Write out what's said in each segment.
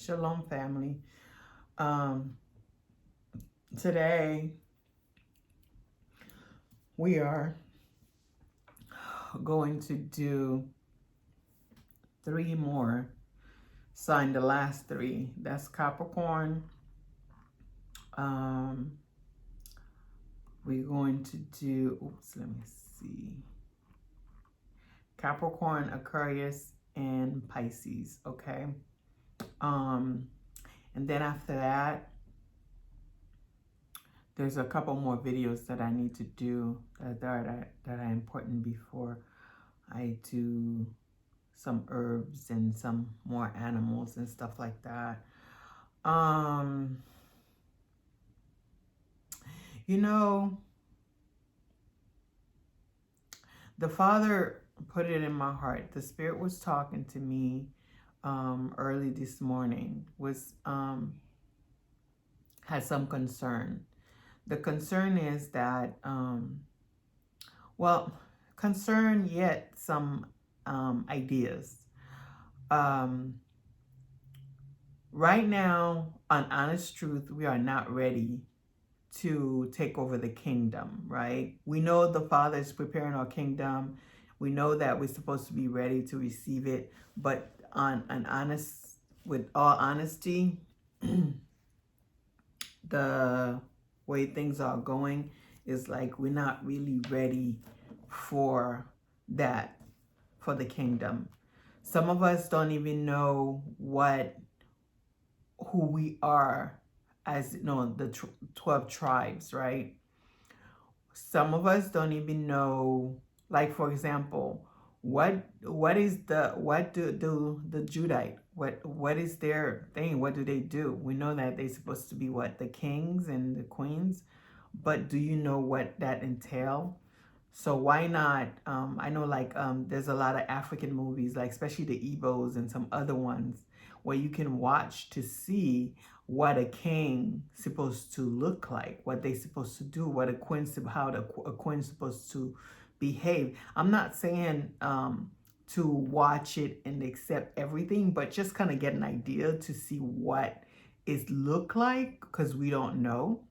Shalom, family. Today we are going to do 3 more. Sign the last 3. That's Capricorn. We're going to do, let me see. Capricorn, Aquarius, and Pisces, okay? And then after that, there's a couple more videos that I need to do that are important before I do some herbs and some more animals and stuff like that. You know, the Father put it in my heart. The Spirit was talking to me early this morning, had some concern. The concern is that, concern yet some ideas. Right now, on honest truth, we are not ready to take over the kingdom, right? We know the Father is preparing our kingdom. We know that we're supposed to be ready to receive it, but with all honesty, the way things are going is like we're not really ready for that, for the kingdom. Some of us don't even know who we are as, the 12 tribes, right? Some of us don't even know, like, for example, what do the Judite, what is their thing? What do they do? We know that they're supposed to be the kings and the queens, but do you know what that entail? So why not? I know, there's a lot of African movies, like especially the Igbos and some other ones, where you can watch to see what a king supposed to look like, what they supposed to do, how a queen's supposed to behave. I'm not saying to watch it and accept everything, but just kind of get an idea to see what it look like, because we don't know.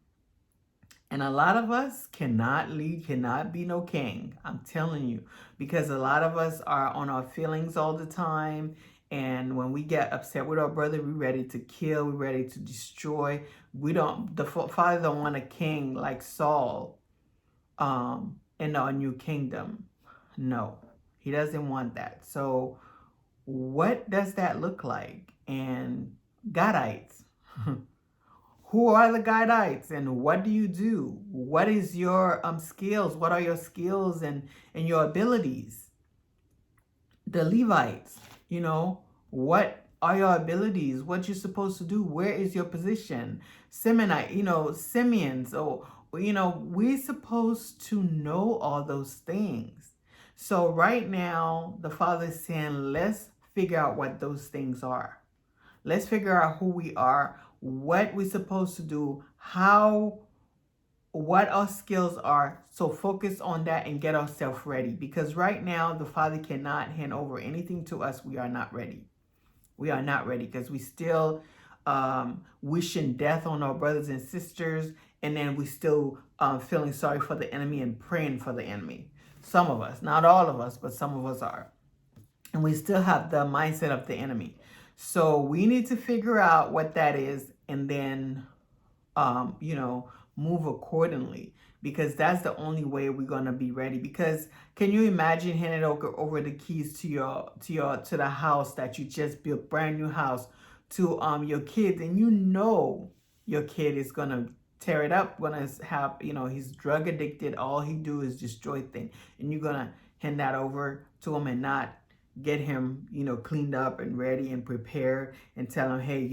And a lot of us cannot be no king. I'm telling you, because a lot of us are on our feelings all the time. And when we get upset with our brother, we're ready to kill, we're ready to destroy. The Father don't want a king like Saul in our new kingdom. No, he doesn't want that. So what does that look like? And Gadites. Who are the Gadites and what do you do? What is your skills? What are your skills and your abilities? The Levites, what are your abilities? What you're supposed to do? Where is your position? Simeons, we're supposed to know all those things. So right now, the Father's saying, let's figure out what those things are. Let's figure out who we are, what we're supposed to do, what our skills are. So focus on that and get ourselves ready. Because right now, the Father cannot hand over anything to us. We are not ready. We are not ready because we still wishing death on our brothers and sisters. And then we still feeling sorry for the enemy and praying for the enemy. Some of us, not all of us, but some of us are. And we still have the mindset of the enemy. So we need to figure out what that is and then, move accordingly, because that's the only way we're going to be ready. Because can you imagine handing over the keys to the house that you just built, brand new house, to your kids, and your kid is going to tear it up, going to have, he's drug addicted, all he do is destroy things, and you're going to hand that over to him and not get him, cleaned up and ready and prepared, and tell him, hey,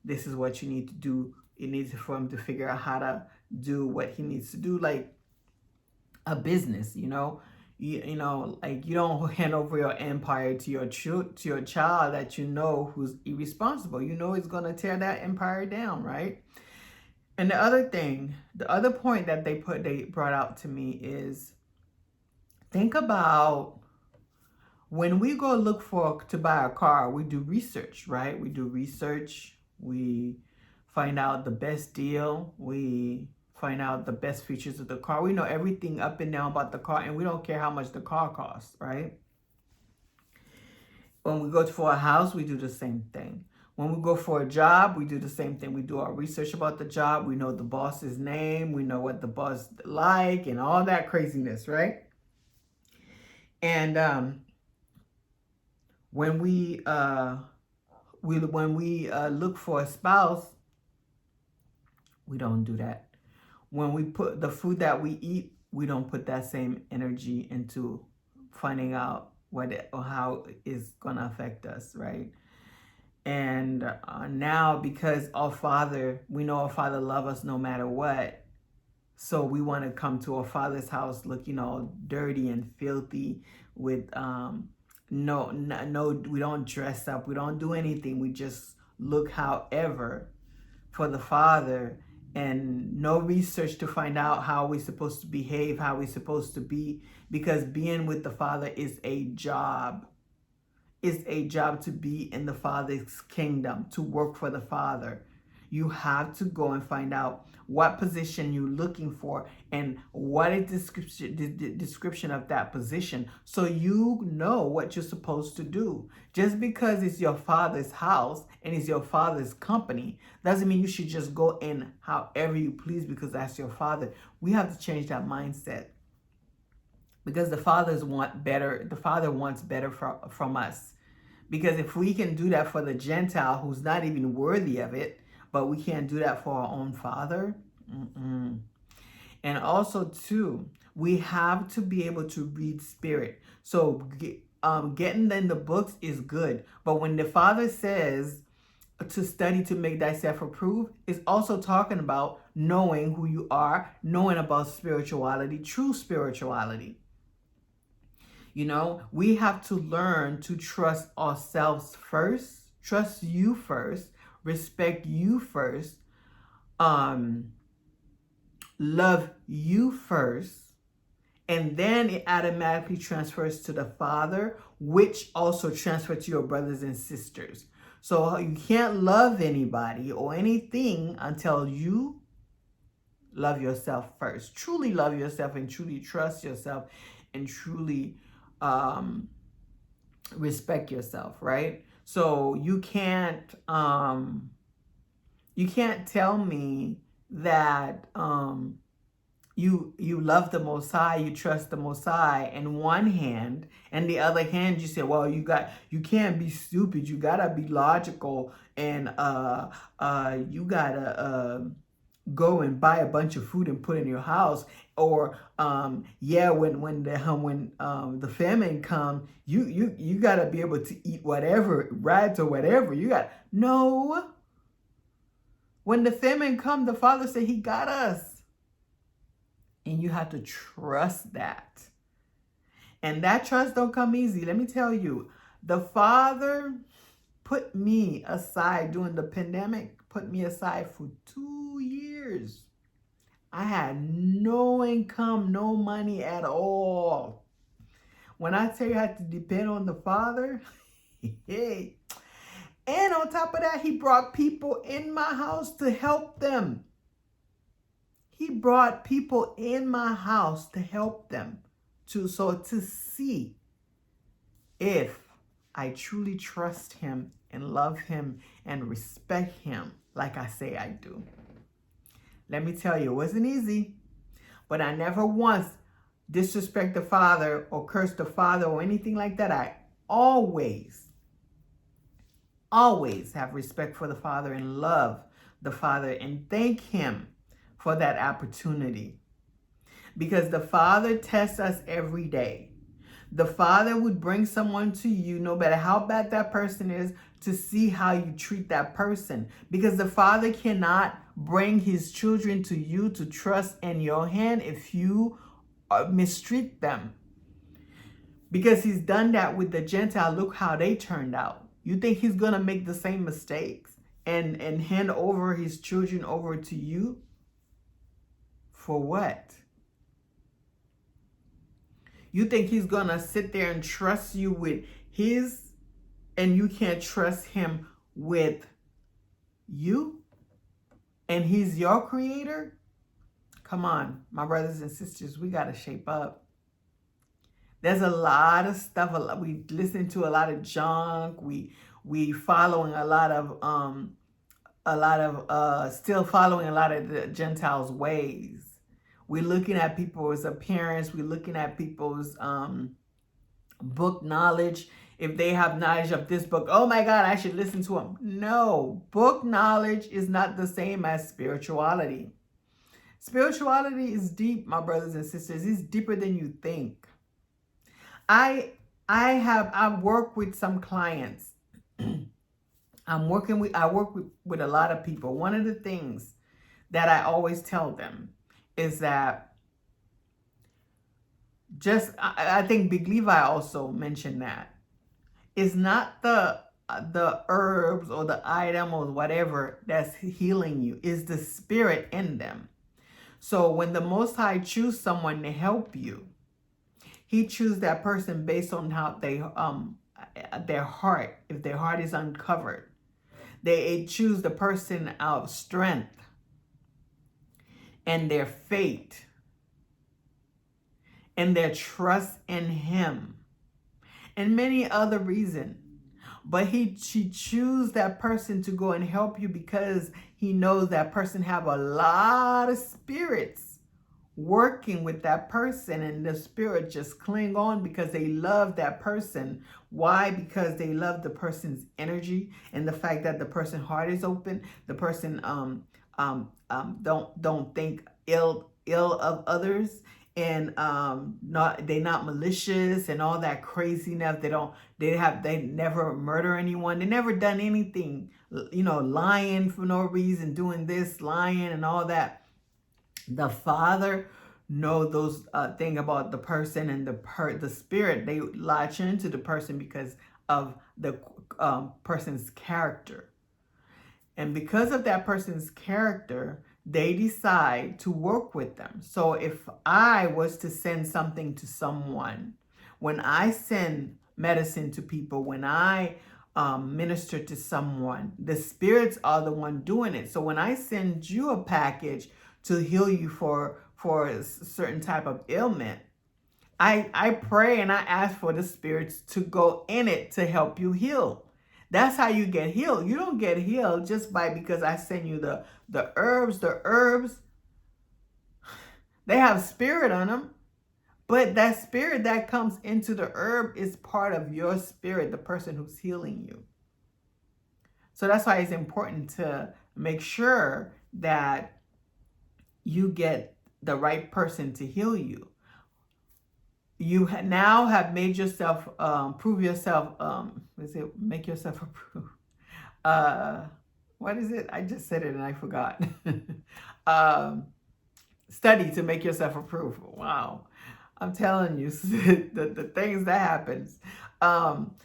this is what you need to do. It needs for him to figure out how to do what he needs to do, like a business, you don't hand over your empire to your child that who's irresponsible. He's gonna tear that empire down, right? And the other point that they brought out to me is, think about When we go look to buy a car, we do research, right? We do research. We find out the best deal. We find out the best features of the car. We know everything up and down about the car, and we don't care how much the car costs, right? When we go for a house, we do the same thing. When we go for a job, we do the same thing. We do our research about the job. We know the boss's name. We know what the boss like and all that craziness, right? And when we look for a spouse, we don't do that. When we put the food that we eat, we don't put that same energy into finding out how it's gonna affect us, right? And now, because we know our Father loves us no matter what, so we want to come to our Father's house looking all dirty and filthy with no, we don't dress up, we don't do anything, we just look however for the Father, and no research to find out how we're supposed to behave, how we're supposed to be, because being with the Father is a job. It's a job to be in the Father's kingdom, to work for the Father. You have to go and find out what position you're looking for and what is the description of that position, so you know what you're supposed to do. Just because it's your Father's house and it's your Father's company doesn't mean you should just go in however you please because that's your Father. We have to change that mindset, because the Father wants better from us. Because if we can do that for the Gentile who's not even worthy of it, but we can't do that for our own Father. And also too, we have to be able to read spirit. So getting in the books is good, but when the Father says to study to make thyself approved, is also talking about knowing who you are, knowing about spirituality, true spirituality. You know, we have to learn to trust ourselves first, trust you first, respect you first, love you first, and then it automatically transfers to the Father, which also transfers to your brothers and sisters. So you can't love anybody or anything until you love yourself first. Truly love yourself and truly trust yourself and truly respect yourself, right? So you can't tell me that you love the Most High, you trust the Most High in one hand, and the other hand you say, well, you can't be stupid, you gotta be logical, and you gotta go and buy a bunch of food and put in your house, or when the famine come, you gotta be able to eat whatever, rides or whatever. No. When the famine come, the Father said He got us, and you have to trust that. And that trust don't come easy. Let me tell you, the Father put me aside during the pandemic. Put me aside for 2 years. I had no income, no money at all. When I tell you I had to depend on the Father, hey. And on top of that, He brought people in my house to help them. He brought people in my house to help them, to see if I truly trust Him and love Him and respect Him like I say I do. Let me tell you, it wasn't easy, but I never once disrespect the Father or curse the Father or anything like that. I always have respect for the Father and love the Father and thank Him for that opportunity. Because the Father tests us every day. The Father would bring someone to you, no matter how bad that person is, to see how you treat that person. Because the Father cannot bring His children to you to trust in your hand if you mistreat them. Because He's done that with the Gentile. Look how they turned out. You think He's going to make the same mistakes and hand over His children over to you? For what? You think he's gonna sit there and trust you with his, and you can't trust him with you, and he's your creator? Come on, my brothers and sisters, we gotta shape up. There's a lot of stuff. We listen to a lot of junk. We following a lot of still following a lot of the Gentiles' ways. We're looking at people's appearance. We're looking at people's book knowledge. If they have knowledge of this book, oh my God, I should listen to them. No, book knowledge is not the same as spirituality. Spirituality is deep, my brothers and sisters. It's deeper than you think. I work with some clients. I work with a lot of people. One of the things that I always tell them is that I think Big Levi also mentioned that it's not the herbs or the item or whatever that's healing you, is the spirit in them. So when the Most High choose someone to help you, he chooses that person based on how their heart, if their heart is uncovered. They choose the person out of strength and their faith and their trust in him and many other reasons. But she chooses that person to go and help you because he knows that person have a lot of spirits working with that person, and the spirit just cling on because they love that person. Why? Because they love the person's energy and the fact that the person's heart is open. The person don't think ill of others, and they're not malicious and all that craziness. They never murder anyone. They never done anything, lying for no reason, doing this, lying and all that. The Father know those thing about the person, and the spirit, they latch into the person because of the person's character. And because of that person's character, they decide to work with them. So if I was to send something to someone, when I send medicine to people, when I minister to someone, the spirits are the one doing it. So when I send you a package to heal you for a certain type of ailment, I pray and I ask for the spirits to go in it to help you heal. That's how you get healed. You don't get healed just because I send you the herbs. The herbs, they have spirit on them. But that spirit that comes into the herb is part of your spirit, the person who's healing you. So that's why it's important to make sure that you get the right person to heal you. You now have made yourself, prove yourself, make yourself approved. What is it? I just said it and I forgot. Study to make yourself approved. Wow. I'm telling you, the things that happens.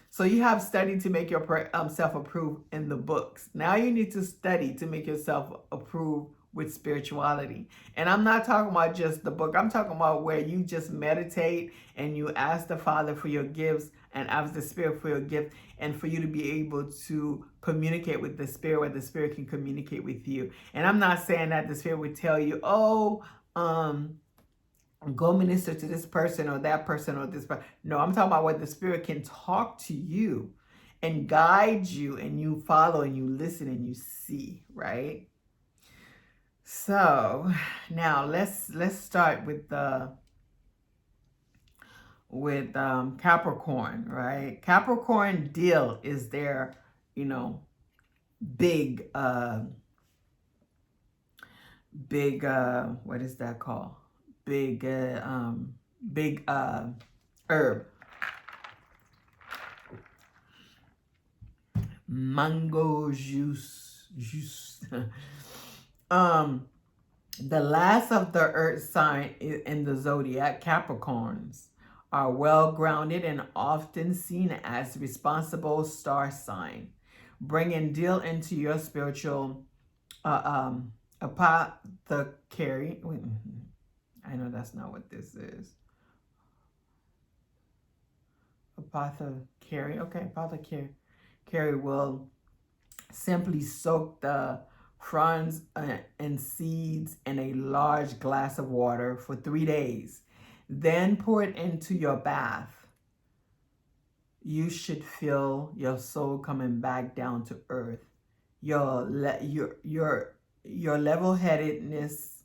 So you have studied to make yourself approved in the books. Now you need to study to make yourself approved with spirituality. And I'm not talking about just the book. I'm talking about where you just meditate and you ask the Father for your gifts and ask the Spirit for your gift, and for you to be able to communicate with the Spirit where the Spirit can communicate with you. And I'm not saying that the Spirit would tell you, go minister to this person or that person or this person. No, I'm talking about where the Spirit can talk to you and guide you, and you follow and you listen and you see, right? So now let's start with Capricorn, right? Capricorn deal is their, big what is that called? Big herb. Mango juice. The last of the earth sign in the zodiac, Capricorns, are well-grounded and often seen as responsible star sign, bringing deal into your spiritual apothecary. I know that's not what this is. apothecary. Okay, apothecary will simply soak the fronds and seeds in a large glass of water for 3 days. Then pour it into your bath. You should feel your soul coming back down to earth. Your level-headedness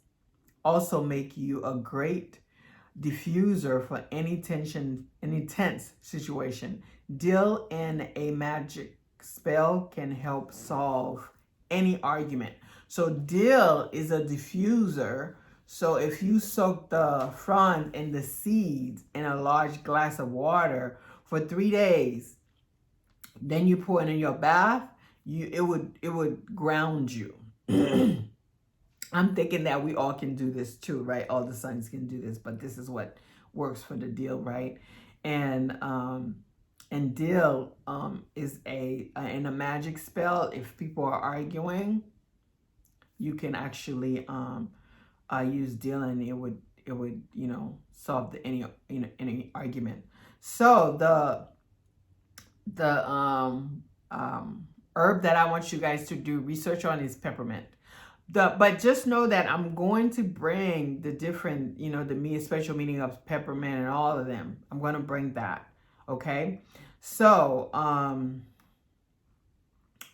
also make you a great diffuser for any tense situation. Dill in a magic spell can help solve any argument. So dill is a diffuser. So if you soak the frond and the seeds in a large glass of water for 3 days, then you pour it in your bath, it would ground you. I'm thinking that we all can do this too, right? All the signs can do this, but this is what works for the deal, right? And deal is in a magic spell. If people are arguing, you can actually use deal, and it would solve any argument. So the herb that I want you guys to do research on is peppermint. But just know that I'm going to bring the different, the special meaning of peppermint and all of them. I'm going to bring that. Okay. So,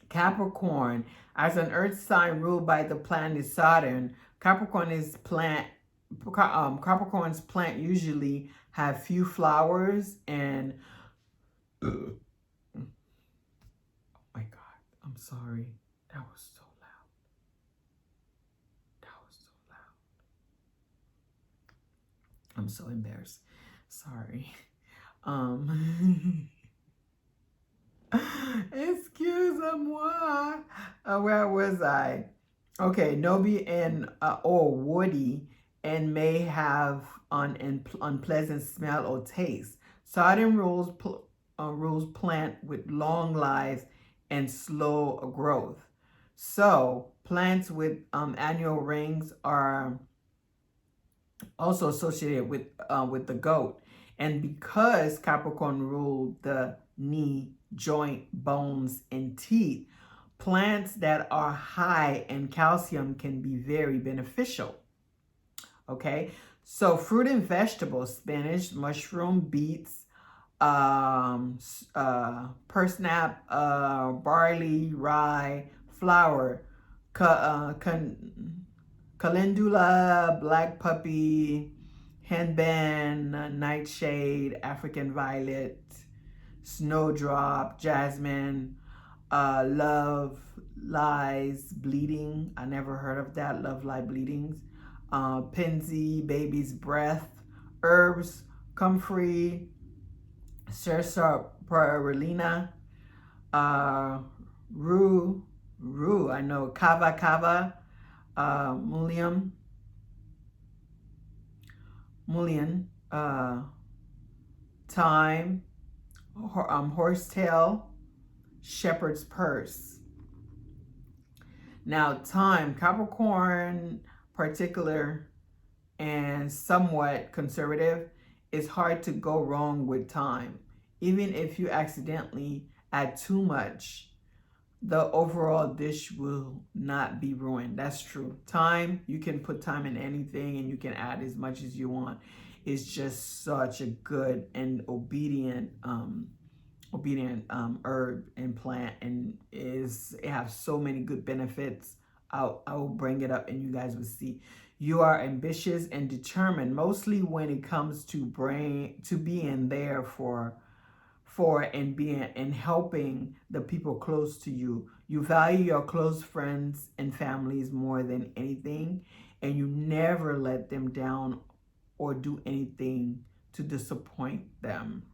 Capricorn, as an earth sign ruled by the planet Saturn, Capricorn's plant usually have few flowers and oh my God, I'm sorry. That was so loud. That was so loud. I'm so embarrassed. Sorry. Excuse-moi. Where was I? Okay, Nobi and woody and may have an unpleasant smell or taste. Saturn rules plant with long lives and slow growth. So plants with annual rings are also associated with the goat. And because Capricorn ruled the knee, joint, bones, and teeth, plants that are high in calcium can be very beneficial. Okay, so fruit and vegetables, spinach, mushroom, beets, parsnip, barley, rye, flour, calendula, black puppy, henbane, nightshade, African violet, snowdrop, jasmine, love lies bleeding. I never heard of that. Love lie bleedings. Pansy, baby's breath, herbs, comfrey, sarsaparilla, rue, I know, kava, mullein, thyme, horsetail, shepherd's purse. Now, thyme, Capricorn, particular and somewhat conservative, it's hard to go wrong with thyme. Even if you accidentally add too much, the overall dish will not be ruined. That's true. Thyme, you can put thyme in anything and you can add as much as you want. It's just such a good and obedient herb and plant, and it has so many good benefits. I will bring it up and you guys will see. You are ambitious and determined, mostly when it comes to being there for and helping the people close to you. You value your close friends and families more than anything, and you never let them down or do anything to disappoint them.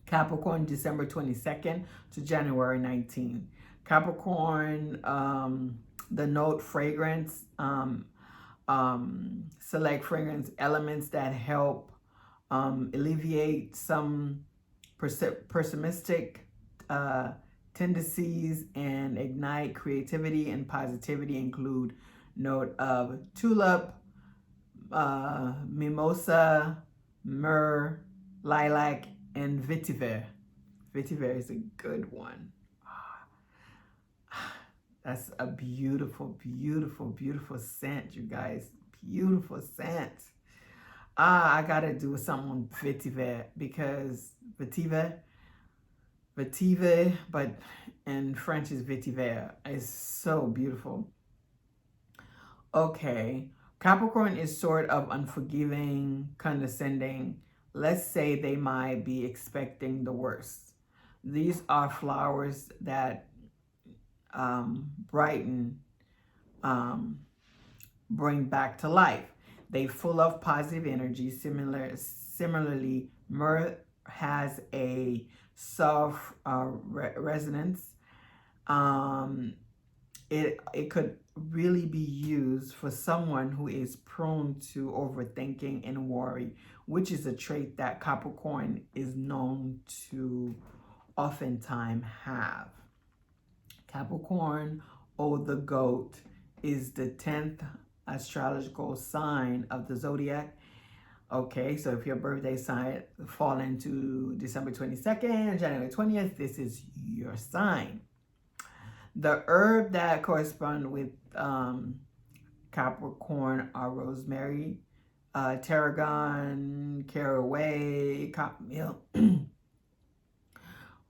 Capricorn, December 22nd to January 19th. Capricorn, the note fragrance, select fragrance elements that help alleviate some pessimistic tendencies and ignite creativity and positivity include note of tulip, mimosa, myrrh, lilac, and vetiver. Vetiver is a good one. That's a beautiful, beautiful, beautiful scent, you guys. Beautiful scent. I gotta do something on vetiver because vetiver, but in French is vetiver. It's so beautiful. Okay, Capricorn is sort of unforgiving, condescending. Let's say they might be expecting the worst. These are flowers that brighten, bring back to life. They full of positive energy. Similarly, myrrh has a soft resonance. It could really be used for someone who is prone to overthinking and worry, which is a trait that Capricorn is known to oftentimes have. Capricorn, or the goat, is the 10th astrological sign of the Zodiac. Okay, so if your birthday sign fall into December 22nd, January 20th, this is your sign. The herb that correspond with Capricorn are rosemary, tarragon, caraway, cottonmilk,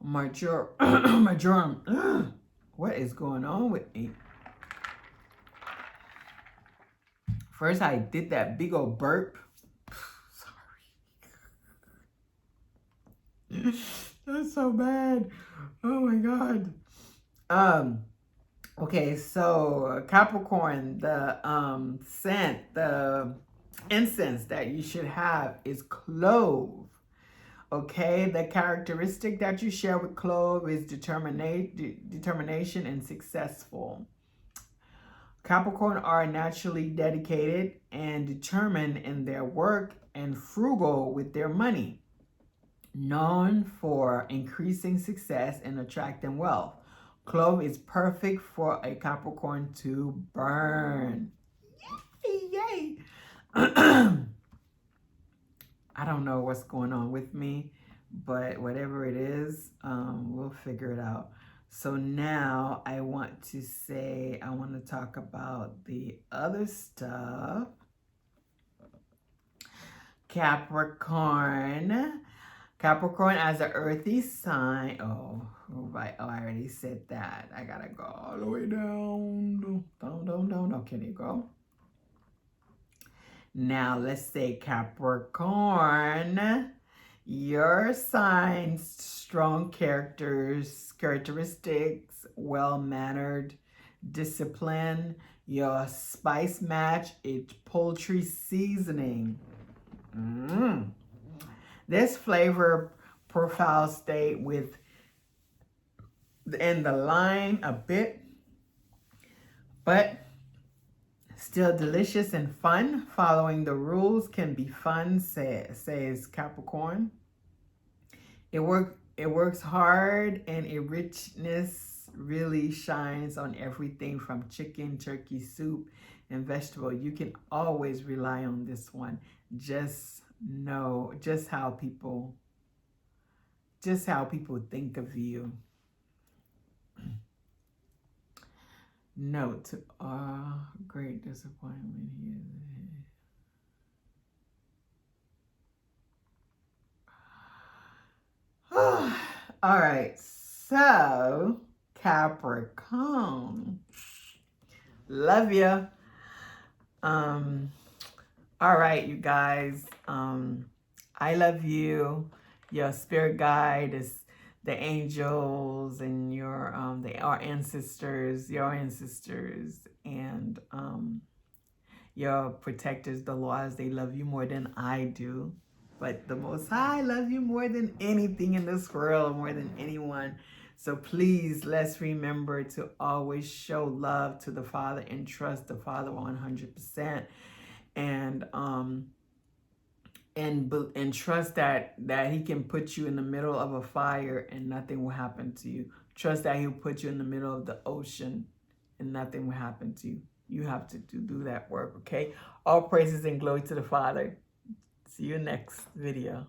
marjoram. What is going on with me? First, I did that big old burp. Sorry. That's so bad. Oh my God. Okay, so Capricorn, the scent, the incense that you should have is clove. Okay, the characteristic that you share with clove is determination and successful. Capricorn are naturally dedicated and determined in their work and frugal with their money, known for increasing success and attracting wealth. Clove is perfect for a Capricorn to burn. Yay! I don't know what's going on with me, but whatever it is, we'll figure it out. So now I want to talk about the other stuff. Capricorn as an earthy sign. Oh, right. Oh, I already said that. I gotta go all the way down. Down. Okay, there you go. Now let's say Capricorn. Your sign's strong characteristics, well-mannered, discipline. Your spice match is poultry seasoning. This flavor profile stay in the line a bit, but still delicious and fun. Following the rules can be fun, says Capricorn. It works hard, and its richness really shines on everything from chicken, turkey, soup, and vegetable. You can always rely on this one. Just know just how people think of you. Note, great disappointment here. All right, so Capricorn, love ya. All right, you guys, I love you. Your spirit guide is the angels and your our ancestors, and your protectors, the laws. They love you more than I do, but the Most High loves you more than anything in this world, more than anyone. So please, let's remember to always show love to the Father and trust the Father 100%, and trust that He can put you in the middle of a fire and nothing will happen to you. Trust that He'll put you in the middle of the ocean and nothing will happen to you. You have to do that work, okay? All praises and glory to the Father. See you next video.